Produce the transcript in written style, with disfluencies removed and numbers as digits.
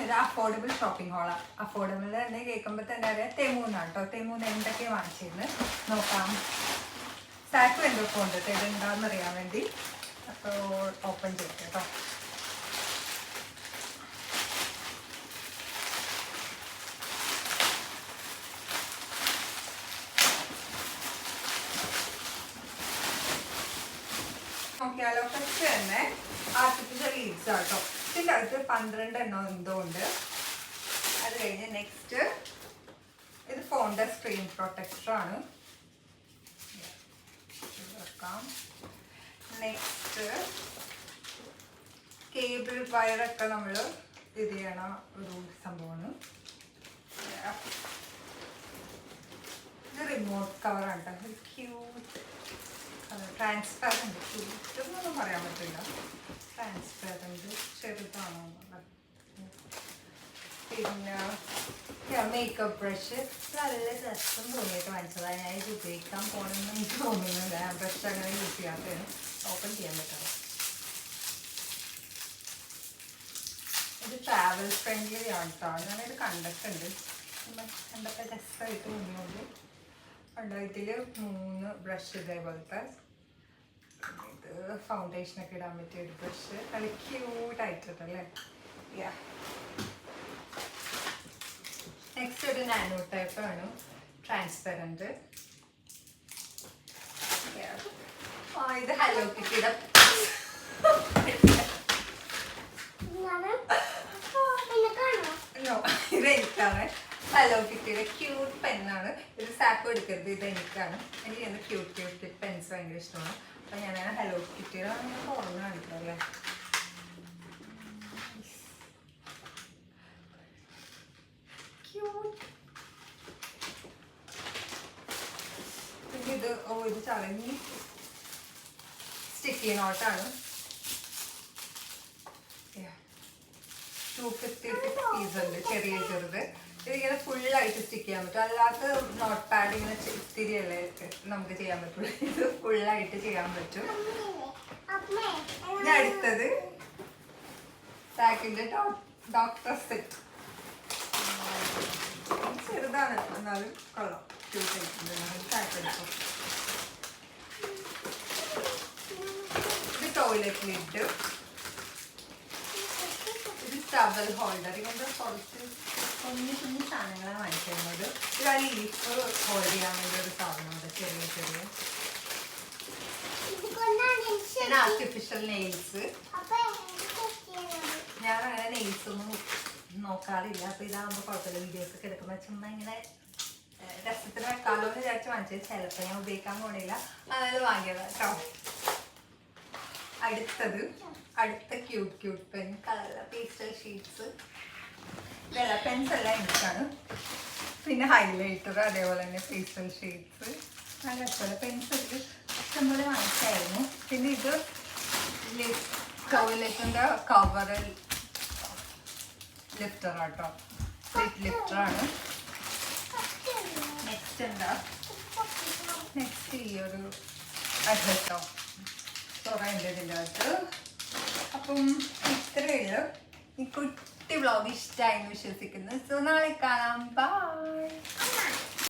ഇത് affordable shopping ഹോളാണ്. Affordable തന്നെ കേൾക്കുമ്പോൾ തന്നെ അറിയാം. തെമൂന്നാണ് കേട്ടോ. തെമൂന്ന് എന്തൊക്കെ വാങ്ങിച്ചിരുന്ന് നോക്കാം. സാക്ക് എന്തൊക്കെ ഉണ്ട് ഇതെന്താണെന്ന് അറിയാൻ വേണ്ടി. അപ്പോൾ ഓപ്പൺ ചെയ്യും കേട്ടോ. നോക്കിയാലോ. ഫസ്റ്റ് തന്നെ ആർട്ടിഫിഷ്യൽ ലീവ്സ് ആട്ടോ. ഇതിൻ്റെ അകത്ത് 12 എണ്ണം എന്തോ ഉണ്ട്. അത് കഴിഞ്ഞ് നെക്സ്റ്റ് ഇത് ഫോണിൻ്റെ സ്ക്രീൻ പ്രൊട്ടക്ടറാണ്. വെക്കാം. നെക്സ്റ്റ് കേബിൾ വയറൊക്കെ നമ്മൾ ഇത് ചെയ്യണ ഒരു സംഭവമാണ്. ഇത് റിമോട്ട് കവറാണ് കേട്ടോ. Cute transparent. ക്യൂട്ടൊന്നും പറയാൻ പറ്റില്ല. ട്രാൻസ്പാരൻറ്റ് ചെറുതാണോ. പിന്നെ മേക്കപ്പ് ബ്രഷ് നല്ല രസം തോന്നിയിട്ട് വാങ്ങിച്ചതാണ്. ഞാൻ ഇത് ഉപയോഗിക്കാൻ പോകണമെന്ന് എനിക്ക് തോന്നുന്നില്ല. ഞാൻ ബ്രഷ് അങ്ങനെ യൂസ് ചെയ്യാത്തതാണ്. ഓപ്പൺ ചെയ്യാൻ പറ്റണം. ഇത് ട്രാവൽ ഫ്രണ്ട്ലി ആണ് കേട്ടോ. ഞാനിത് കണ്ടിട്ടുണ്ട്. കണ്ടപ്പോൾ രസമായിട്ട് തോന്നിയുള്ളൂ. കണ്ടോ. ഇതിൽ 3 ബ്രഷ് ഇതേപോലത്തെ. ഇത് ഫൗണ്ടേഷനൊക്കെ ഇടാൻ പറ്റിയ ഒരു ബ്രഷ്. നല്ല ക്യൂട്ടായിട്ടുണ്ടല്ലേ. യാ. നെക്സ്റ്റ് ഒരു നാനോ ടൈപ്പാണ്. ട്രാൻസ്പെറൻറ്റ്. ഇത് ഹലോ കിറ്റിയുടെ ഇത് എനിക്കാണ്. ഹലോ കിറ്റിയുടെ ക്യൂട്ട് പെന്നാണ്. ഇത് സാപ്പ് എടുക്കരുത്. ഇത് എനിക്കാണ്. എനിക്ക് ക്യൂട്ട് ക്യൂട്ട് പെൻസ് ഭയങ്കര ഇഷ്ടമാണ്. അപ്പം ഞാൻ ഹലോ കിറ്റിയുടെ തുറന്ന് കാണിക്കാം അല്ലേ. പിന്നെ ഇത് ഇത് ചളങ്ങി സ്റ്റിക്കി നോട്ടാണ്. 256 പീസ് ഉണ്ട്. ചെറിയ ചെറുത്. ഇതിങ്ങനെ ഫുള്ളായിട്ട് സ്റ്റിക്ക് ചെയ്യാൻ പറ്റും. അല്ലാത്ത നോട്ട് പാഡ് ഇങ്ങനെ ഇത്തിരിയല്ലേ നമുക്ക് ചെയ്യാൻ പറ്റുള്ളൂ. ഇത് ഫുള്ളായിട്ട് ചെയ്യാൻ പറ്റും. ഇനി അടുത്തത് സാക്കിൻ്റെ ഡോക്ടർ സെറ്റ്. ചെറുതാണ് എന്നാലും കൊള്ളാം. ഇത് ടോയ്ലറ്റ് ലിഡ്. ഇത് ടവൽ ഹോൾഡർ. ഇങ്ങനത്തെ കുറച്ച് കുഞ്ഞു കുഞ്ഞു സാധനങ്ങളാണ് വാങ്ങിക്കുന്നത്. ഇത് ആ ലീഫ് ഹോൾഡ് ചെയ്യാൻ വേണ്ടി ഒരു സാധനമുണ്ട്. ചെറിയ ചെറിയ പിന്നെ ആർട്ടിഫിഷ്യൽ നെയിൽസ്. ഞാൻ അങ്ങനെ നെയിൽസ് ഒന്നും നോക്കാറില്ല. അപ്പോൾ ഇതാകുമ്പോൾ കുഴപ്പമില്ല. വീഡിയോസൊക്കെ എടുക്കുമ്പോൾ ചുമ്മാ ഇങ്ങനെ രസത്തിന് വെക്കാലോ എന്ന് വിചാരിച്ച് വാങ്ങിച്ചത്. ചിലപ്പോൾ ഞാൻ ഉപയോഗിക്കാൻ പോണില്ല. അതായത് വാങ്ങിയതാണ് കേട്ടോ. അടുത്ത cute pen. Colour pastel sheets. ഇതല്ല പെൻസ് എല്ലാം എനിക്കാണ്. പിന്നെ ഹൈലൈറ്റർ അതേപോലെ തന്നെ പേസ്റ്റൽ ഷീറ്റ്സ്. നല്ല രസമുള്ള പെൻസിൽ ഇഷ്ടംപോലെ വാങ്ങിച്ചായിരുന്നു. പിന്നെ ഇത് ടോയ്ലറ്റിൻ്റെ കവർ ലിഫ്റ്ററാട്ടോ. സ്ട്രീറ്റ് ലിഫ്റ്ററാണ്. നെക്സ്റ്റ് ഈ ഒരു അഡ്രസ്സോ തുറയുണ്ട് ഇതിൻ്റെ അകത്ത്. അപ്പം ഇത്രയേ ഈ കുട്ടി വ്ളോഗ് ഇഷ്ടമായെന്ന് വിശ്വസിക്കുന്നു. സോ നാളെ കാണാം. ബൈ.